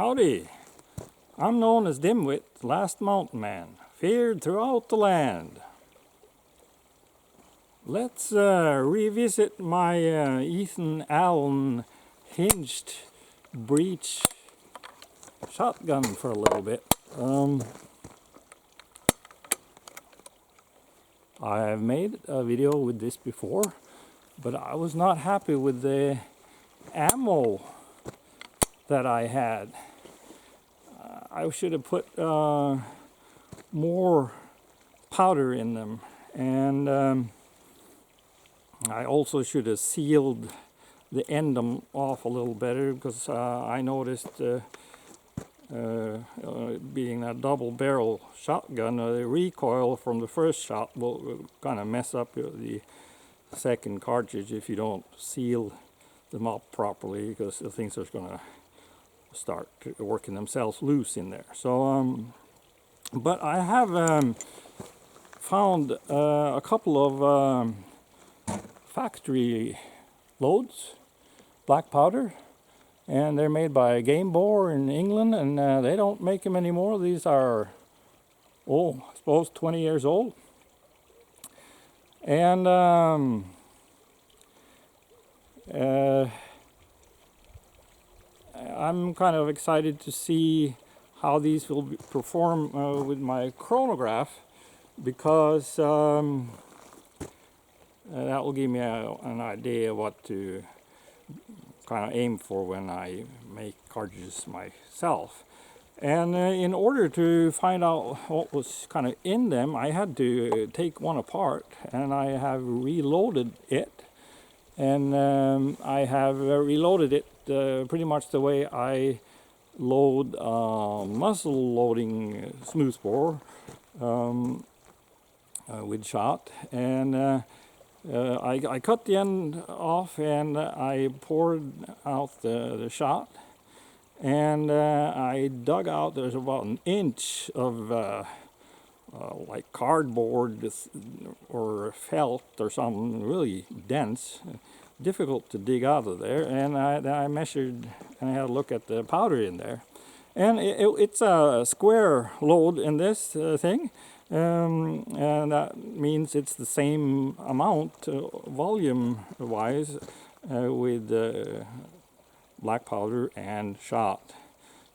Howdy, I'm known as Dimwit, the last mountain man, feared throughout the land. Let's revisit my Etan Allen hinged breech shotgun for a little bit. I have made a video with this before, but I was not happy with the ammo that I had. I should have put more powder in them, and I also should have sealed the end off a little better, because I noticed being a double barrel shotgun, the recoil from the first shot will kind of mess up the second cartridge if you don't seal them up properly, because the things are going to start working themselves loose in there. So but I have found a couple of factory loads, black powder, and they're made by Game Bore in England, and they don't make them anymore. These are, I suppose 20 years old. And I'm kind of excited to see how these will perform with my chronograph, because that will give me an idea what to kind of aim for when I make cartridges myself. And in order to find out what was kind of in them, I had to take one apart, and I have reloaded it. And I have reloaded it pretty much the way I load muzzle loading smoothbore with shot. And I cut the end off, and I poured out the shot, and I dug out, there's about an inch of like cardboard or felt or something really dense, difficult to dig out of there. And I measured, and I had a look at the powder in there, and it's a square load in this thing. And that means it's the same amount volume-wise with black powder and shot.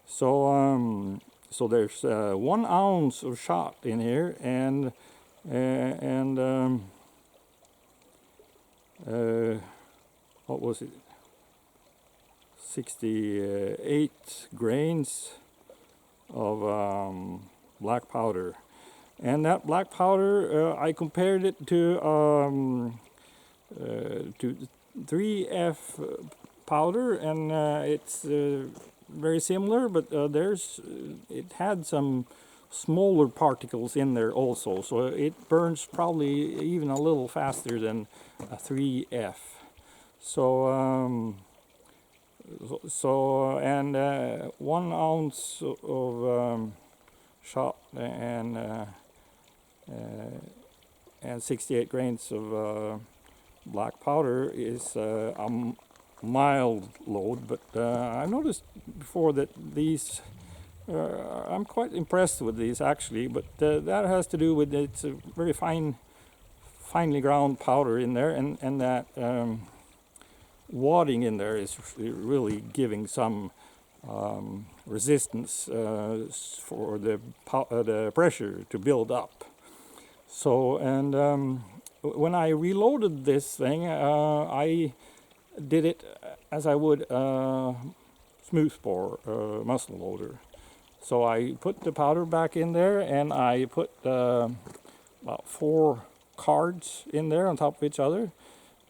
So so there's 1 ounce of shot in here, and what was it? 68 grains of black powder. And that black powder, I compared it to 3F powder, and it's very similar, but it had some smaller particles in there also, so it burns probably even a little faster than a 3F. So 1 ounce of shot and 68 grains of black powder is a mild load, but I noticed before that these, I'm quite impressed with these actually, but that has to do with it's a very finely ground powder in there, and that wadding in there is really giving some resistance for the pressure to build up. So, and when I reloaded this thing, I did it as I would smoothbore muzzle loader. So I put the powder back in there, and I put about 4 cards in there on top of each other,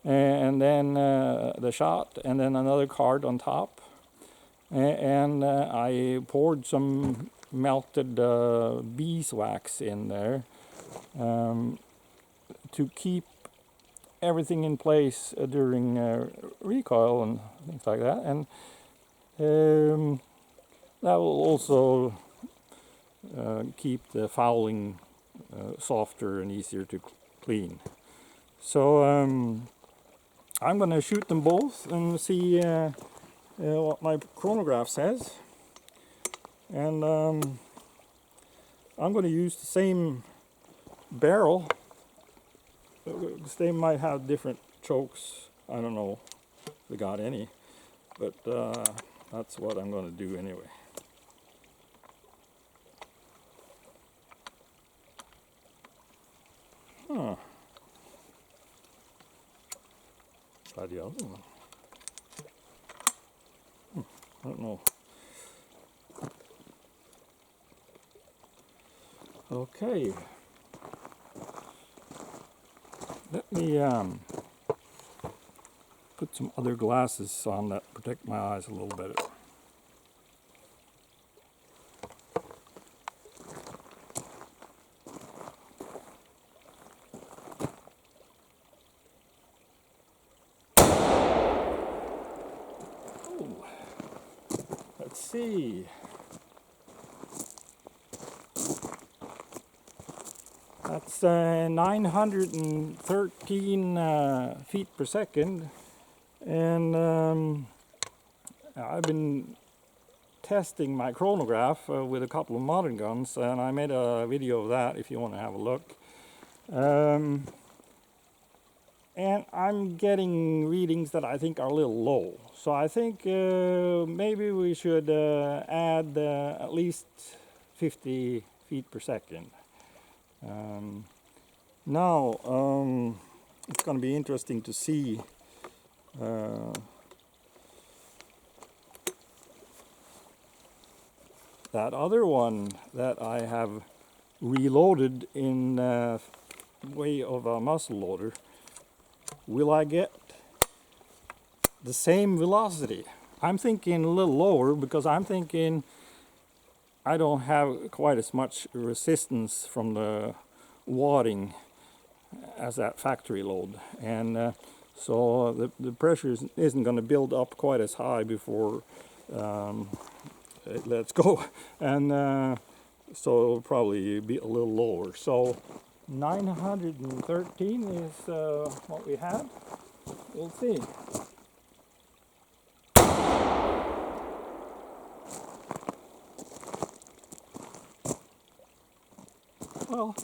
and then the shot, and then another card on top. And I poured some melted beeswax in there to keep everything in place during recoil and things like that. And that will also keep the fouling softer and easier to clean. So I'm going to shoot them both and see what my chronograph says. And I'm going to use the same barrel. They might have different chokes. I don't know if they got any, but that's what I'm going to do anyway. Huh. Try the other one. I don't know. Okay. Let me put some other glasses on that protect my eyes a little better. Oh, let's see. That's 913 feet per second, and I've been testing my chronograph with a couple of modern guns, and I made a video of that if you want to have a look. And I'm getting readings that I think are a little low, so I think maybe we should add at least 50 feet per second. Now, it's going to be interesting to see that other one that I have reloaded in way of a muzzle loader. Will I get the same velocity? I'm thinking a little lower because I'm thinking I don't have quite as much resistance from the wadding as that factory load, and so the pressure isn't going to build up quite as high before it lets go, and so it'll probably be a little lower. So 913 is what we have. We'll see. Well,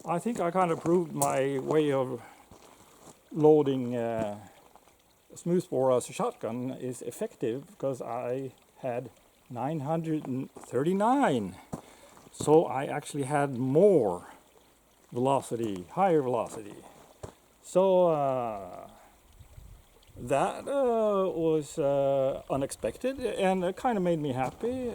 I think I kind of proved my way of loading a smoothbore as a shotgun is effective, because I had 939. So I actually had more velocity, higher velocity. So that was unexpected, and it kind of made me happy.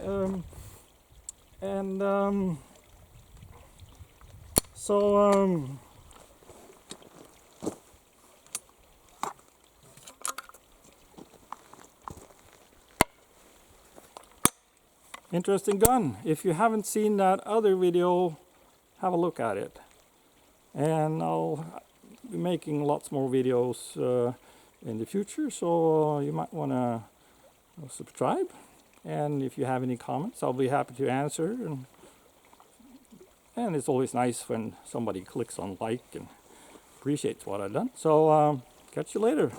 Interesting gun. If you haven't seen that other video, have a look at it. And I'll be making lots more videos in the future, so you might want to subscribe. And if you have any comments, I'll be happy to answer. And it's always nice when somebody clicks on like and appreciates what I've done. So catch you later.